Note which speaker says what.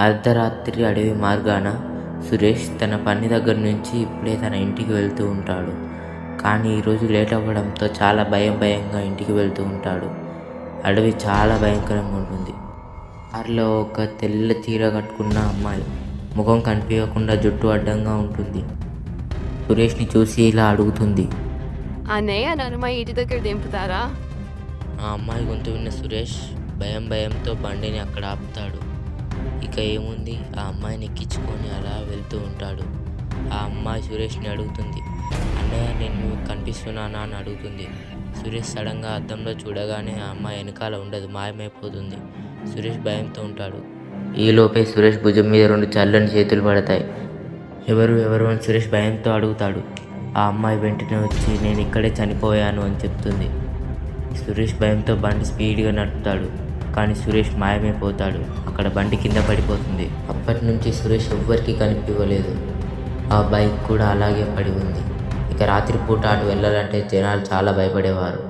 Speaker 1: అర్ధరాత్రి అడవి మార్గాన సురేష్ తన పని దగ్గర నుంచి ఇప్పుడే తన ఇంటికి వెళ్తూ ఉంటాడు. కానీ ఈరోజు లేట్ అవ్వడంతో చాలా భయంగా ఇంటికి వెళ్తూ ఉంటాడు. అడవి చాలా భయంకరంగా ఉంటుంది. కారులో ఒక తెల్ల చీర కట్టుకున్న అమ్మాయి ముఖం కనిపించకుండా జుట్టు అడ్డంగా ఉంటుంది. సురేష్ని చూసి ఇలా అడుగుతుంది,
Speaker 2: అన్నయ్య నన్ను మా ఇంటి దగ్గర దింపుతారా?
Speaker 1: ఆ అమ్మాయి గొంతు విన్న సురేష్ భయంతో బండిని అక్కడ ఆపుతాడు. ఇక ఏముంది, ఆ అమ్మాయిని ఎక్కించుకొని అలా వెళ్తూ ఉంటాడు. ఆ అమ్మాయి సురేష్ని అడుగుతుంది, అన్నయ్య నేను మీకు కనిపిస్తున్నానా అని అడుగుతుంది. సురేష్ సడన్గా అద్దంలో చూడగానే ఆ అమ్మాయి వెనకాల ఉండదు, మాయమైపోతుంది. సురేష్ భయంతో ఉంటాడు. ఈలోపే సురేష్ భుజం మీద 2 చల్లని చేతులు పడతాయి. ఎవరు అని సురేష్ భయంతో అడుగుతాడు. ఆ అమ్మాయి వెంటనే వచ్చి నేను ఇక్కడే చనిపోయాను అని చెప్తుంది. సురేష్ భయంతో బండి స్పీడ్గా నడుపుతాడు. కానీ సురేష్ మాయమైపోతాడు. అక్కడ బండి కింద పడిపోతుంది. అప్పటి నుంచి సురేష్ ఎవ్వరికీ కనిపించలేదు. ఆ బైక్ కూడా అలాగే పడి ఉంది. ఇక రాత్రిపూట అటు వెళ్ళాలంటే జనాలు చాలా భయపడేవారు.